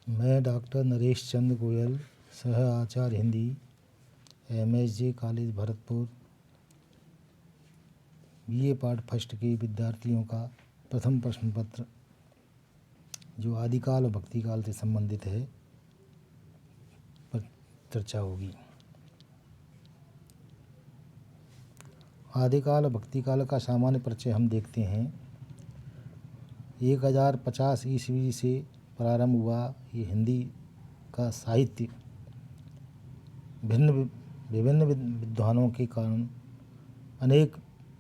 मैं डॉक्टर नरेश चंद्र गोयल, सह आचार्य Hindi, MSJ college Bharatpur, BA part first के विद्यार्थियों का प्रथम प्रश्न पत्र जो आदिकाल और भक्तिकाल से संबंधित है पर चर्चा होगी। आदिकाल और भक्तिकाल का सामान्य परिचय हम देखते हैं। 1050 ईस्वी से प्रारंभ हुआ ये हिंदी का साहित्य विभिन्न विद्वानों के कारण, अनेक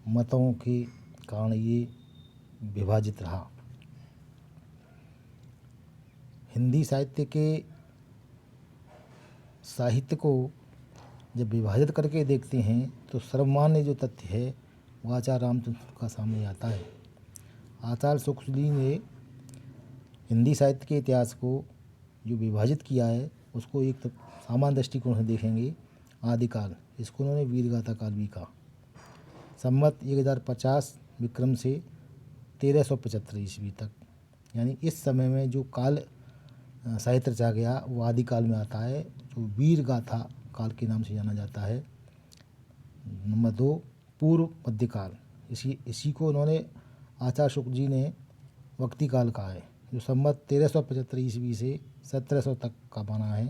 मतों के कारण ये विभाजित रहा। हिंदी साहित्य को जब विभाजित करके देखते हैं तो सर्वमान्य जो तथ्य है वो आचार्य रामचंद्र का सामने आता है। आचार्य शुक्ल जी ने हिंदी साहित्य के इतिहास को जो विभाजित किया है उसको एक सामान्य दृष्टिकोण से देखेंगे। आदिकाल, इसको उन्होंने वीरगाथा काल भी कहा। संवत 1050 विक्रम से 1375 ईस्वी तक, यानी इस समय में जो काल साहित्य रचा गया वो आदिकाल में आता है, जो वीरगाथा काल के नाम से जाना जाता है। नंबर 2, पूर्व मध्यकाल, इसी को उन्होंने आचार्य शुक्ल जी ने वक्ति काल कहा है, जो संवत 1375 ईस्वी से 1700 तक का बना है,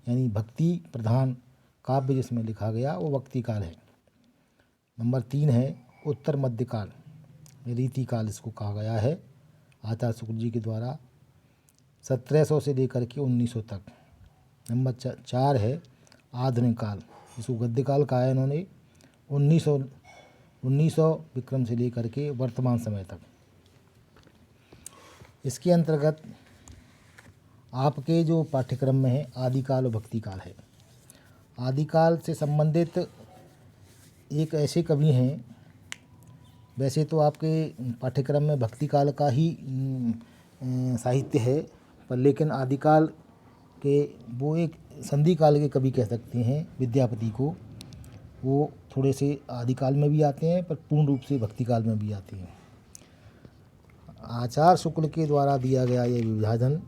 यानी भक्ति प्रधान काव्य जिसमें लिखा गया वो वक्ति काल है। नंबर 3 है उत्तर मध्यकाल, रीति काल इसको कहा गया है आचार्य शुक्ल जी के द्वारा, 1700 से लेकर के 1900 तक। नंबर 4 है आधुनिक काल, इसको गद्य काल कहा है इन्होंने, 1900 विक्रम से लेकर के वर्तमान समय तक। इसके अंतर्गत आपके जो पाठ्यक्रम में है आदिकाल और भक्तिकाल है। आदिकाल से संबंधित एक ऐसे कवि हैं, वैसे तो आपके पाठ्यक्रम में भक्तिकाल का ही साहित्य है, पर लेकिन आदिकाल के वो एक संधि काल के कवि कह सकते हैं विद्यापति को। वो थोड़े से आदिकाल में भी आते हैं पर पूर्ण रूप से भक्तिकाल में भी आते हैं। आचार्य शुक्ल के द्वारा दिया गया ये विभाजन,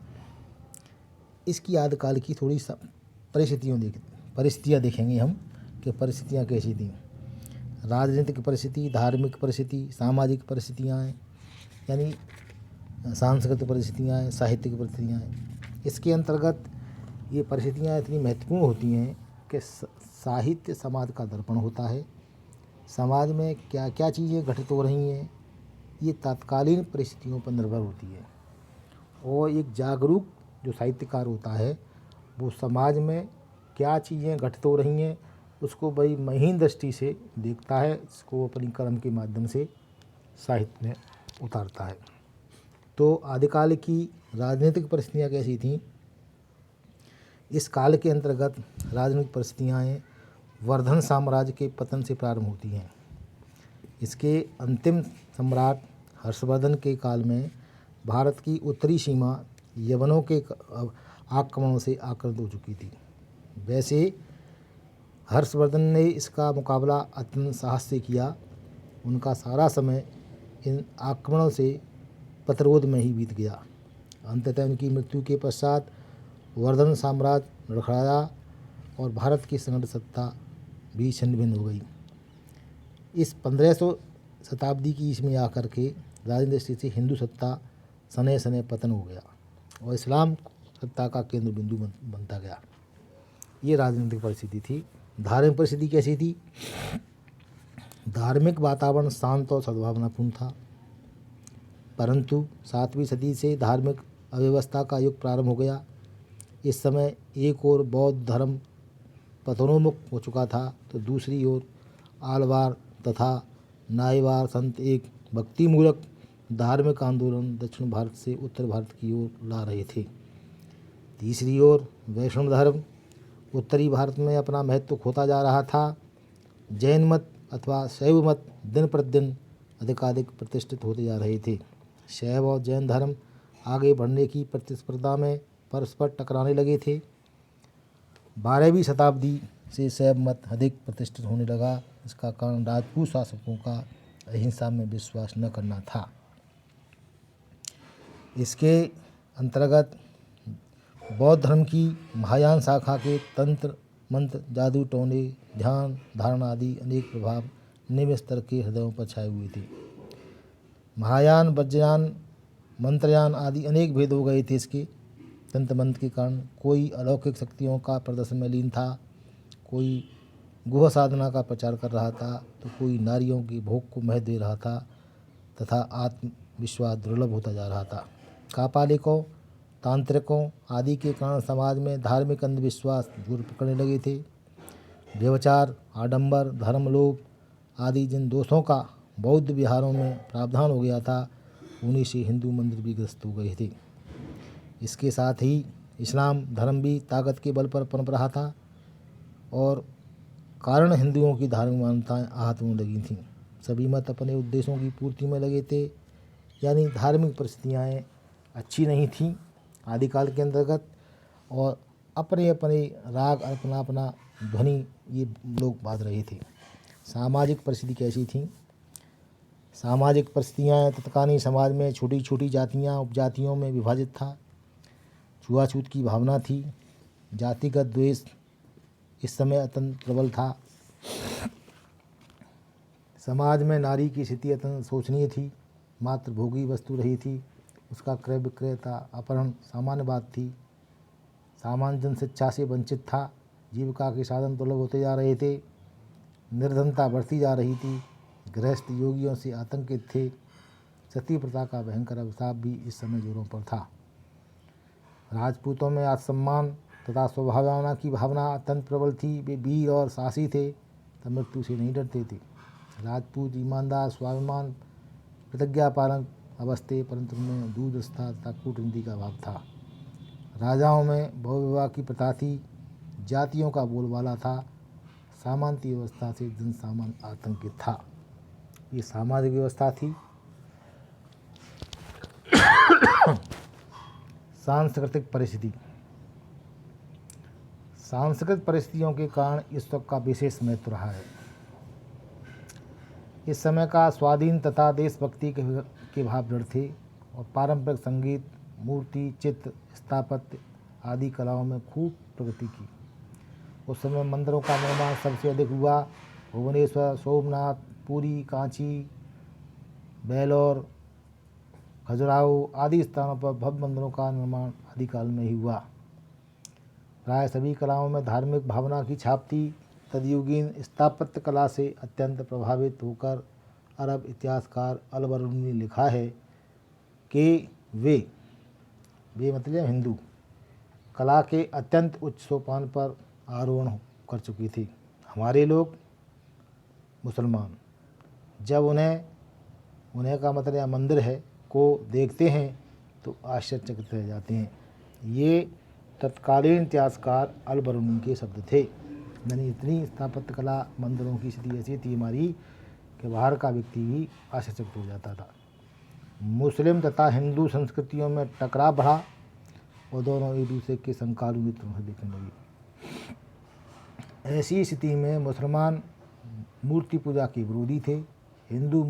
इसकी आदिकाल की थोड़ी परिस्थितियाँ देखेंगे हम कि परिस्थितियाँ कैसी थी। राजनीतिक परिस्थिति, धार्मिक परिस्थिति, सामाजिक परिस्थितियाँ हैं, यानी सांस्कृतिक परिस्थितियाँ हैं, साहित्यिक परिस्थितियाँ हैं। इसके अंतर्गत ये परिस्थितियाँ इतनी महत्वपूर्ण होती हैं कि साहित्य समाज का दर्पण होता है। समाज में क्या क्या चीज़ें घटित हो रही हैं ये तत्कालीन परिस्थितियों पर निर्भर होती है, और एक जागरूक जो साहित्यकार होता है वो समाज में क्या चीज़ें घटित हो रही हैं उसको बड़ी महीन दृष्टि से देखता है, इसको अपनी कलम के माध्यम से साहित्य में उतारता है। तो आदिकाल की राजनीतिक परिस्थितियाँ कैसी थीं? इस काल के अंतर्गत राजनीतिक परिस्थितियाँ वर्धन साम्राज्य के पतन से प्रारंभ होती हैं। इसके अंतिम सम्राट हर्षवर्धन के काल में भारत की उत्तरी सीमा यवनों के आक्रमणों से आक्रांत हो चुकी थी। वैसे हर्षवर्धन ने इसका मुकाबला अत्यंत साहस से किया। उनका सारा समय इन आक्रमणों से प्रतिरोध में ही बीत गया। अंततः उनकी मृत्यु के पश्चात वर्धन साम्राज्य लड़खड़ाया और भारत की संगठित सत्ता भी छिन्न भिन्न हो गई। इस 1500 शताब्दी की इसमें आकर के राजनीतिक दृष्टि से हिंदू सत्ता सने सने पतन हो गया और इस्लाम सत्ता का केंद्र बिंदु बनता गया। ये राजनीतिक परिस्थिति थी। धार्मिक परिस्थिति कैसी थी? धार्मिक वातावरण शांत और सद्भावनापूर्ण था, परंतु 7वीं सदी से धार्मिक अव्यवस्था का युग प्रारंभ हो गया। इस समय एक ओर बौद्ध धर्म पतनोन्मुख हो चुका था तो दूसरी ओर आलवार तथा नायवार संत एक भक्तिमूलक धार्मिक आंदोलन दक्षिण भारत से उत्तर भारत की ओर ला रहे थे। तीसरी ओर वैष्णव धर्म उत्तरी भारत में अपना महत्व खोता जा रहा था। जैन मत अथवा शैव मत दिन प्रतिदिन अधिकाधिक प्रतिष्ठित होते जा रहे थे। शैव और जैन धर्म आगे बढ़ने की प्रतिस्पर्धा में परस्पर टकराने लगे थे। 12वीं शताब्दी से शैव मत अधिक प्रतिष्ठित होने लगा। इसका कारण राजपूत शासकों का अहिंसा में विश्वास न करना था। इसके अंतर्गत बौद्ध धर्म की महायान शाखा के तंत्र मंत्र, जादू टोने, ध्यान धारणा आदि अनेक प्रभाव निम्न स्तर के हृदयों पर छाए हुए थे। महायान, वज्रयान, मंत्रयान आदि अनेक भेद हो गए थे इसके तंत्र मंत्र के कारण। कोई अलौकिक शक्तियों का प्रदर्शन में लीन था, कोई गुह साधना का प्रचार कर रहा था, तो कोई नारियों की भोग को महत्व दे रहा था तथा आत्मविश्वास दुर्लभ होता जा रहा था। कापालिकों, तांत्रिकों आदि के कारण समाज में धार्मिक अंधविश्वास जोर पकड़ने लगे थे। व्यभिचार, आडंबर, धर्मलोभ आदि जिन दोषों का बौद्ध विहारों में प्रावधान हो गया था, उन्हीं से हिंदू मंदिर भी ग्रस्त हो गए थे। इसके साथ ही इस्लाम धर्म भी ताकत के बल पर पनप रहा था और कारण हिंदुओं की धार्मिक मान्यताएं आहत होने लगी थीं। सभी मत अपने उद्देश्यों की पूर्ति में लगे थे, यानी धार्मिक परिस्थितियाँ अच्छी नहीं थीं आदिकाल के अंतर्गत, और अपने अपने राग, अपना अपना ध्वनि ये लोग बांध रहे थे। सामाजिक परिस्थिति कैसी थी? सामाजिक परिस्थितियाँ तत्कालीन समाज में छोटी छोटी जातियाँ उपजातियों में विभाजित था। छुआछूत की भावना थी। जातिगत द्वेष इस समय अत्यंत प्रबल था। समाज में नारी की स्थिति अत्यंत शोचनीय थी। मात्र भोगी वस्तु रही थी, उसका क्रय विक्रय था, अपहरण सामान्य बात थी। सामान्य जन शिक्षा से वंचित था। जीविका के साधन दुर्लभ होते जा रहे थे। निर्धनता बढ़ती जा रही थी। गृहस्थ योगियों से आतंकित थे। सती प्रथा का भयंकर अभिशाप भी इस समय जोरों पर था। राजपूतों में आत्मसम्मान तथा स्वभावना की भावना अत्यंत प्रबल थी। वे वीर और साहसी थे, तब मृत्यु से नहीं डरते थे। राजपूत ईमानदार, स्वाभिमान, प्रतिज्ञा पालन अवस्थे, परंतु उनमें दूरदर्शिता तथा कूटनीति का अभाव था। राजाओं में बहुविवाह की प्रथा थी। जातियों का बोलबाला था। सामंती व्यवस्था से जन सामान्य आतंकित था। ये सामाजिक व्यवस्था थी। सांस्कृतिक परिस्थिति। सांस्कृतिक परिस्थितियों के कारण इस वक्त का विशेष महत्व रहा है। इस समय का स्वाधीन तथा देशभक्ति के भाव दृढ़ थे और पारंपरिक संगीत, मूर्ति, चित्र, स्थापत्य आदि कलाओं में खूब प्रगति की। उस समय मंदिरों का निर्माण सबसे अधिक हुआ। भुवनेश्वर, सोमनाथ, पुरी, कांची, बेलोर, खजुराहो आदि स्थानों पर भव्य मंदिरों का निर्माण आदिकाल में ही हुआ। प्राय सभी कलाओं में धार्मिक भावना की छाप थी। तदयुगीन स्थापत्य कला से अत्यंत प्रभावित होकर अरब इतिहासकार अल-बरूनी ने लिखा है कि वे मतलब हिंदू कला के अत्यंत उच्च सोपान पर आरोहण कर चुके थे। हमारे लोग मुसलमान जब उन्हें का मतलब मंदिर है को देखते हैं तो आश्चर्यचकित रह जाते हैं। ये तत्कालीन इतिहासकार अल-बरूनी के शब्द थे। यानी इतनी स्थापत्य कला, मंदिरों की स्थिति ऐसी थी हमारी कि बाहर का व्यक्ति भी आश्चर्यचकित हो जाता था। मुस्लिम तथा हिंदू संस्कृतियों में टकराव बढ़ा और दोनों एक दूसरे के संकालू मित्र से दिखने लगे। ऐसी स्थिति में मुसलमान मूर्ति पूजा के विरोधी थे, हिंदू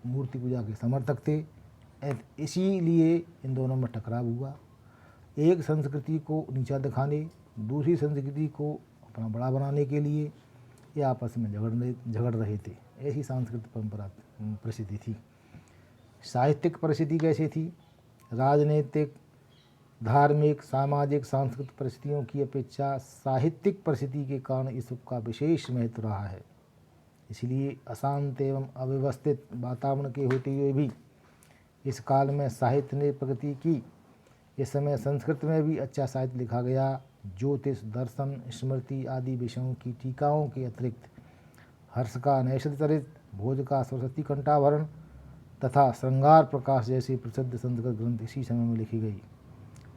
मूर्ति पूजा के समर्थक थे। इसीलिए इन दोनों में टकराव हुआ। एक संस्कृति को नीचा दिखाने, दूसरी संस्कृति को अपना बड़ा बनाने के लिए ये आपस में झगड़ रहे थे। ऐसी सांस्कृतिक परंपरा परिस्थिति थी। साहित्यिक परिस्थिति कैसी थी? राजनीतिक, धार्मिक, सामाजिक, सांस्कृतिक परिस्थितियों की अपेक्षा साहित्यिक परिस्थिति के कारण इस का विशेष महत्व रहा है। इसलिए अशांत एवं अव्यवस्थित वातावरण के होते हुए भी इस काल में साहित्य ने प्रगति की। इस समय संस्कृत में भी अच्छा साहित्य लिखा गया। ज्योतिष, दर्शन, स्मृति आदि विषयों की टीकाओं के अतिरिक्त हर्ष का नैषध चरित, भोज का सरस्वती कंठाभरण तथा श्रृंगार प्रकाश जैसी प्रसिद्ध संस्कृत ग्रंथ इसी समय में लिखी गई।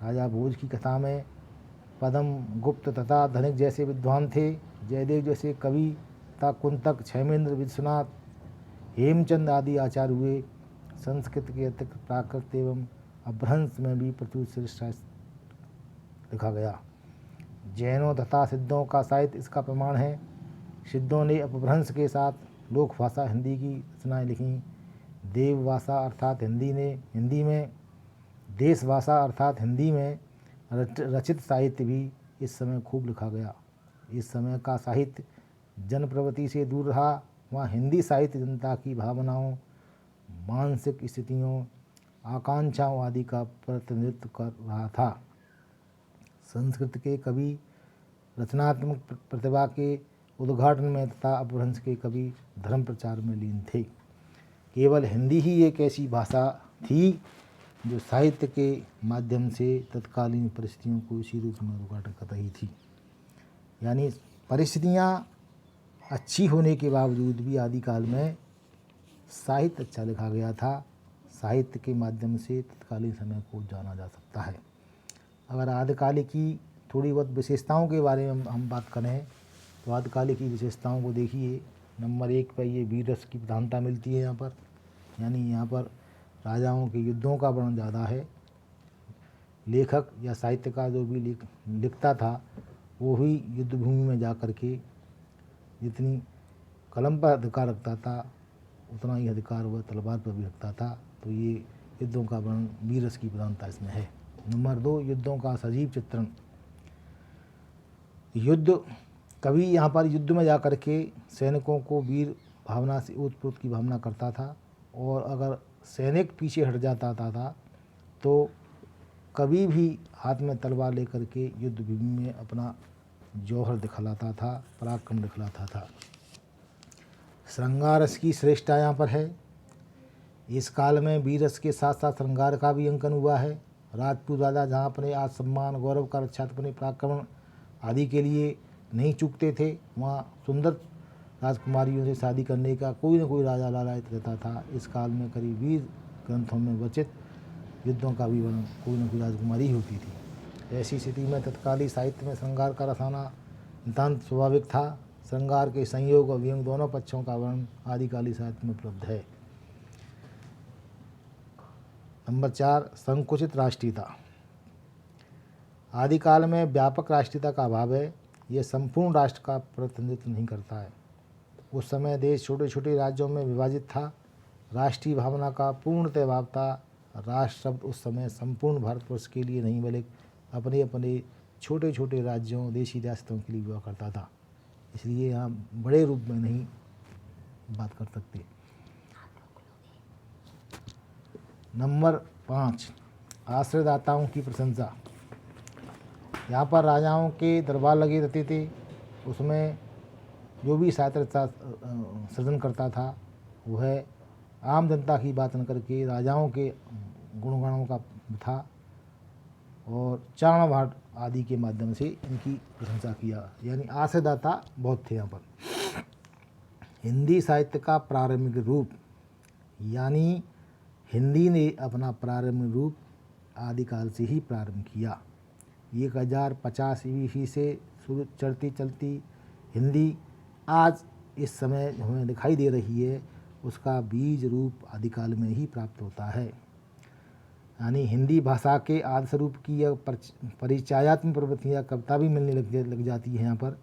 राजा भोज की कथा में पद्म, गुप्त तथा धनिक जैसे विद्वान थे। जयदेव जैसे कवि तथा कुंतक, क्षेमेंद्र, विश्वनाथ, हेमचंद आदि आचार्य हुए। संस्कृत के अतिरिक्त प्राकृत एवं अपभ्रंश में भी प्रचुर श्रेष्ठ साहित्य लिखा गया। जैनों तथा सिद्धों का साहित्य इसका प्रमाण है। सिद्धों ने अपभ्रंश के साथ लोक भाषा हिंदी की रचनाएँ लिखीं। देव भाषा अर्थात हिंदी में देश भाषा अर्थात हिंदी में रचित साहित्य भी इस समय खूब लिखा गया। इस समय का साहित्य जन प्रवृत्ति से दूर रहा। वहाँ हिंदी साहित्य जनता की भावनाओं, मानसिक स्थितियों, आकांक्षाओं आदि का प्रतिनिधित्व कर रहा था। संस्कृत के कवि रचनात्मक प्रतिभा के उद्घाटन में तथा अपभ्रंश के कवि धर्म प्रचार में लीन थे। केवल हिंदी ही एक ऐसी भाषा थी जो साहित्य के माध्यम से तत्कालीन परिस्थितियों को इसी रूप में उद्घाटन कर रही थी। यानी परिस्थितियाँ अच्छी होने के बावजूद भी आदिकाल में साहित्य अच्छा लिखा गया था। साहित्य के माध्यम से तत्कालीन समय को जाना जा सकता है। अगर आदिकाल की थोड़ी बहुत विशेषताओं के बारे में हम बात करें तो आदिकाल की विशेषताओं को देखिए। नंबर 1 पर ये वीर रस की प्रधानता मिलती है यहाँ पर, यानी यहाँ पर राजाओं के युद्धों का वर्णन ज़्यादा है। लेखक या साहित्यकार जो भी लिखता था वो ही युद्ध भूमि में जा कर के जितनी कलम पर अधिकार रखता था उतना ही अधिकार वह तलवार पर भी रखता था। तो ये युद्धों का वर्णन, वीर रस की प्रधानता इसमें है। नंबर 2, युद्धों का सजीव चित्रण। युद्ध, कवि यहाँ पर युद्ध में जा कर के सैनिकों को वीर भावना से ओतप्रोत की भावना करता था, और अगर सैनिक पीछे हट जाता था तो कवि भी हाथ में तलवार लेकर के युद्ध भूमि में अपना जौहर दिखलाता था, पराक्रम दिखलाता था। श्रृंगार रस की श्रेष्ठता यहाँ पर है। इस काल में वीर रस के साथ साथ श्रृंगार का भी अंकन हुआ है। राजपूत राजा जहाँ अपने आज सम्मान गौरव का रक्षा अपने पराक्रम आदि के लिए नहीं चूकते थे, वहाँ सुंदर राजकुमारियों से शादी करने का कोई न कोई राजा लालायित रहता था। इस काल में करीब 20 ग्रंथों में वचित युद्धों का भी वर्णन कोई न कोई राजकुमारी होती थी। ऐसी स्थिति में तत्कालीन साहित्य में श्रृंगार का रस आना नितांत स्वाभाविक था। श्रृंगार के संयोग और व्यंग दोनों पक्षों का वर्णन आदिकालीन साहित्य में उपलब्ध है। नंबर 4, संकुचित राष्ट्रीयता। आदिकाल में व्यापक राष्ट्रीयता का अभाव है। यह संपूर्ण राष्ट्र का प्रतिनिधित्व नहीं करता है। उस समय देश छोटे छोटे राज्यों में विभाजित था। राष्ट्रीय भावना का पूर्णतः अभाव था। राष्ट्र शब्द उस समय संपूर्ण भारतवर्ष के लिए नहीं बल्कि अपने अपने छोटे छोटे राज्यों, देशी रियासतों के लिए हुआ करता था। इसलिए यहाँ बड़े रूप में नहीं बात कर सकते। नंबर 5, आश्रयदाताओं की प्रशंसा। यहाँ पर राजाओं के दरबार लगे रहते थे, उसमें जो भी साहित्य सृजन करता था वह आम जनता की बात न करके राजाओं के गुणगानों का था, और चारण भाट आदि के माध्यम से इनकी प्रशंसा किया। यानी आश्रयदाता बहुत थे यहाँ पर। हिंदी साहित्य का प्रारंभिक रूप, यानी हिंदी ने अपना प्रारंभिक रूप आदिकाल से ही प्रारंभ किया। 1050 ईस्वी से शुरू चलती चलती हिंदी आज इस समय हमें दिखाई दे रही है, उसका बीज रूप आदिकाल में ही प्राप्त होता है। यानी हिंदी भाषा के आदि स्वरूप की यह परिचयात्मक प्रवृत्तियाँ कविता भी मिलने लग जाती है। यहाँ पर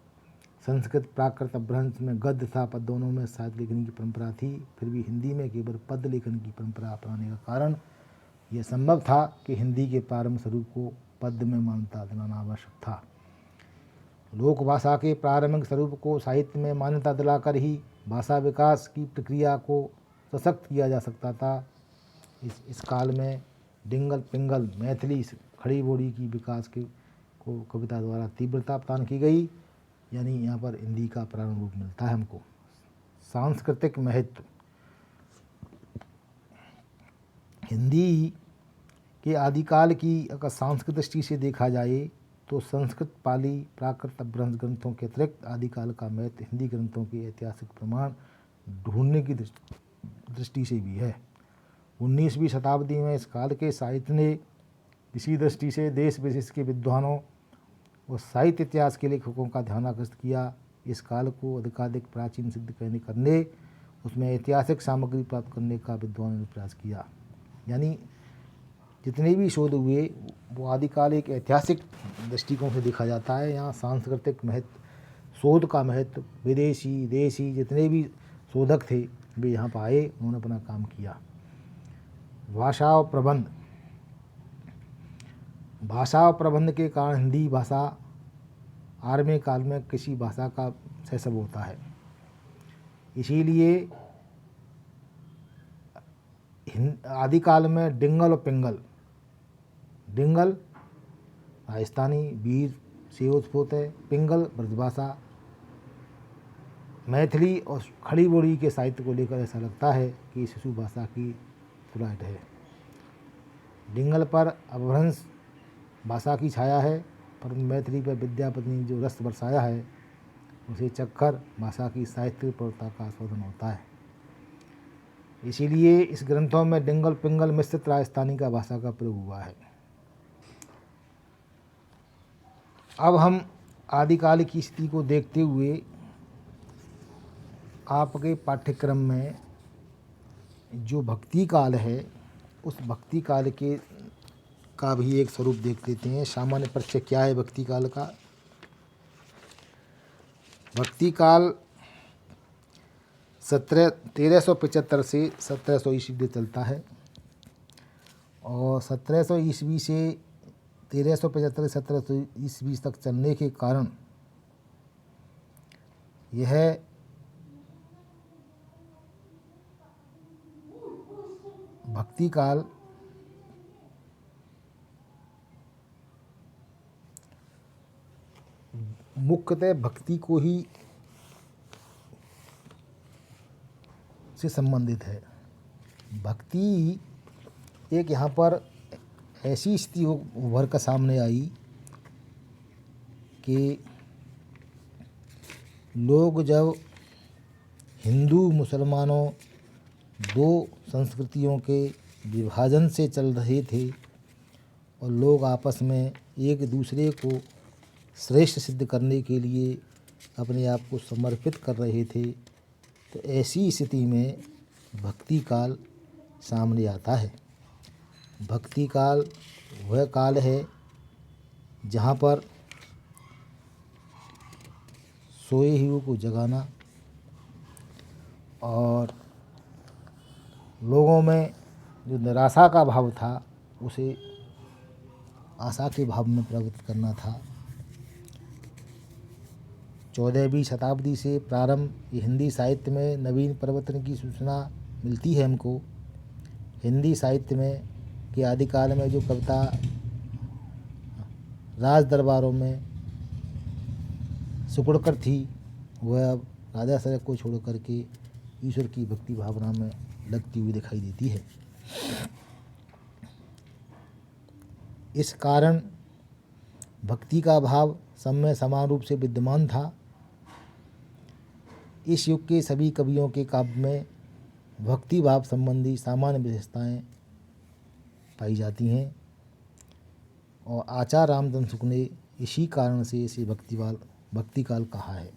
संस्कृत, प्राकृत, अपभ्रंश में गद्य तथा पद दोनों में साहित्य लिखने की परंपरा थी। फिर भी हिंदी में केवल पद लेखन की परंपरा अपनाने का कारण यह संभव था कि हिंदी के प्रारंभ स्वरूप को पद में मान्यता दिलाना आवश्यक था। लोक भाषा के प्रारंभिक स्वरूप को साहित्य में मान्यता दिलाकर ही भाषा विकास की प्रक्रिया को सशक्त किया जा सकता था। इस काल में डिंगल पिंगल मैथिली खड़ी बोली की विकास को कविता द्वारा तीव्रता प्रदान की गई। यानी यहाँ पर हिंदी का प्रारंभ रूप मिलता है हमको। सांस्कृतिक महत्व। हिंदी के आदिकाल की अगर सांस्कृतिक दृष्टि से देखा जाए तो संस्कृत, पाली, प्राकृत, अपभ्रंश ग्रंथों के अतिरिक्त आदिकाल का महत्व हिंदी ग्रंथों के ऐतिहासिक प्रमाण ढूंढने की दृष्टि से भी है। 19वीं शताब्दी में इस काल के साहित्य ने इसी दृष्टि से देश विदेश के विद्वानों और साहित्य इतिहास के लेखकों का ध्यान आकर्षित किया। इस काल को अधिकाधिक प्राचीन सिद्ध करने उसमें ऐतिहासिक सामग्री प्राप्त करने का विद्वानों ने प्रयास किया। यानी जितने भी शोध हुए वो आदिकाल एक ऐतिहासिक दृष्टिकोण से देखा जाता है। यहाँ सांस्कृतिक महत्व, शोध का महत्व, विदेशी देशी जितने भी शोधक थे वे यहाँ पर आए, उन्होंने अपना काम किया। भाषा और प्रबंध। भाषा और प्रबंध के कारण हिंदी भाषा आर्य काल में किसी भाषा का शैशव होता है। इसीलिए आदिकाल में डिंगल और पिंगल, डिंगल राजस्थानी वीर से उत्पन्न है, पिंगल ब्रजभाषा मैथिली और खड़ी बोली के साहित्य को लेकर ऐसा लगता है कि शिशु भाषा की तुलना है। डिंगल पर अपभ्रंश भाषा की छाया है, पर मैथिली पर विद्यापति ने जो रस बरसाया है उसे चखकर भाषा की साहित्य प्रवृत्ता का आस्वादन होता है। इसीलिए इस ग्रंथों में डिंगल पिंगल मिश्रित राजस्थानी का भाषा का प्रयोग हुआ है। अब हम आदिकाल की स्थिति को देखते हुए आपके पाठ्यक्रम में जो भक्ति काल है उस भक्ति काल का भी एक स्वरूप देख लेते हैं। सामान्य परिचय क्या है भक्ति काल का। भक्ति काल 1375 से 1700 ईस्वी तक चलता है और 1700 ईस्वी से 1375 से 1700 ईस्वी तक चलने के कारण यह भक्ति काल मुख्यतः भक्ति को ही से संबंधित है। भक्ति एक यहाँ पर ऐसी स्थिति उभर कर सामने आई कि लोग जब हिंदू मुसलमानों दो संस्कृतियों के विभाजन से चल रहे थे और लोग आपस में एक दूसरे को श्रेष्ठ सिद्ध करने के लिए अपने आप को समर्पित कर रहे थे, तो ऐसी स्थिति में भक्ति काल सामने आता है। भक्ति काल वह काल है जहाँ पर सोए हुए को जगाना और लोगों में जो निराशा का भाव था उसे आशा के भाव में परिवर्तित करना था। 14वीं शताब्दी से प्रारंभ हिंदी साहित्य में नवीन परिवर्तन की सूचना मिलती है हमको। हिंदी साहित्य में के आदिकाल में जो कविता राज दरबारों में सिकुड़कर थी वह अब राजा सरक को छोड़ करके ईश्वर की भक्ति भावना में लगती हुई दिखाई देती है। इस कारण भक्ति का भाव सब में समान रूप से विद्यमान था। इस युग के सभी कवियों के काव्य में भक्ति भाव संबंधी सामान्य विशेषताएं पाई जाती हैं और आचार्य रामचंद्र शुक्ल ने इसी कारण से इसे भक्ति काल कहा है।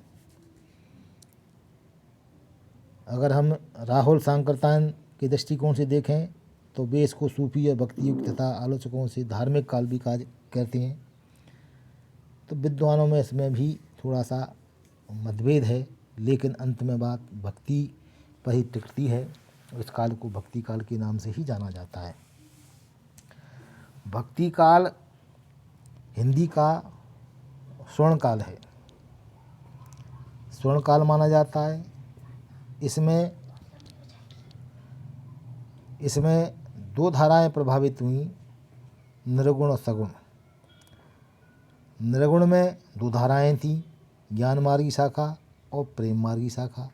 अगर हम राहुल सांकृत्यायन के दृष्टिकोण से देखें तो वे इसको सूफी और भक्ति युग तथा आलोचकों से धार्मिक काल भी कहते हैं। तो विद्वानों में इसमें भी थोड़ा सा मतभेद है, लेकिन अंत में बात भक्ति पर ही टिकती है और इस काल को भक्ति काल के नाम से ही जाना जाता है। भक्ति काल हिंदी का स्वर्ण काल है, स्वर्ण काल माना जाता है। इसमें दो धाराएं प्रभावित हुई, निर्गुण और सगुण। निर्गुण में दो धाराएं थीं, ज्ञान मार्गी शाखा और प्रेम मार्गी शाखा।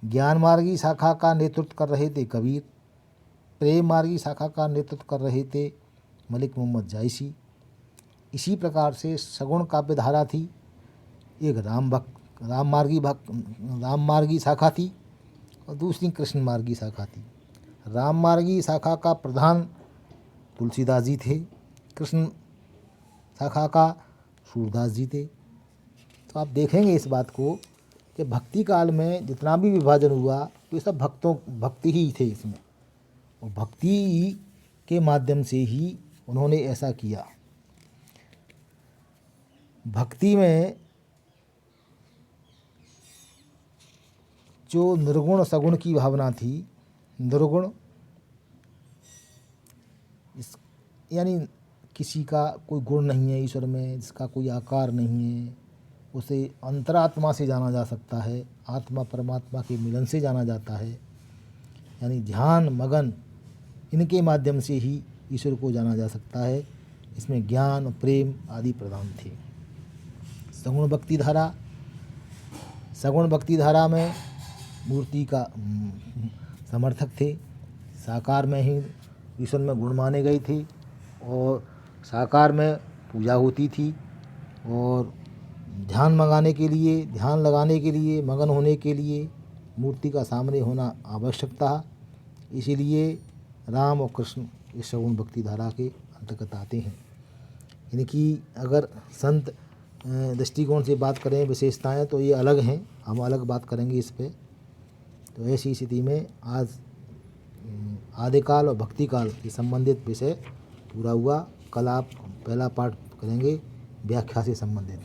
ज्ञान मार्गी शाखा का नेतृत्व कर रहे थे कबीर, प्रेम मार्गी शाखा का नेतृत्व कर रहे थे मलिक मोहम्मद जायसी। इसी प्रकार से सगुण काव्य धारा थी, एक राम मार्गी शाखा थी और दूसरी कृष्ण मार्गी शाखा थी। राम मार्गी शाखा का प्रधान तुलसीदास जी थे, कृष्ण शाखा का सूरदास जी थे। तो आप देखेंगे इस बात को कि भक्ति काल में जितना भी विभाजन हुआ तो ये सब भक्ति ही थे इसमें, और भक्ति के माध्यम से ही उन्होंने ऐसा किया। भक्ति में जो निर्गुण सगुण की भावना थी, निर्गुण यानी किसी का कोई गुण नहीं है ईश्वर में, जिसका कोई आकार नहीं है, उसे अंतरात्मा से जाना जा सकता है, आत्मा परमात्मा के मिलन से जाना जाता है। यानी ध्यान मगन इनके माध्यम से ही ईश्वर को जाना जा सकता है। इसमें ज्ञान प्रेम आदि प्रधान थे। सगुण भक्ति धारा में मूर्ति का समर्थक थे। साकार में ही ईश्वर में गुण माने गए थे और साकार में पूजा होती थी, और ध्यान लगाने के लिए मगन होने के लिए मूर्ति का सामने होना आवश्यक था। इसीलिए राम और कृष्ण इस सगुण भक्ति धारा के अंतर्गत आते हैं। इनकी अगर संत दृष्टिकोण से बात करें विशेषताएं तो ये अलग हैं, हम अलग बात करेंगे इस पे। तो ऐसी स्थिति में आज आदिकाल और भक्ति काल से संबंधित विषय पूरा हुआ। कल आप पहला पाठ करेंगे व्याख्या से संबंधित।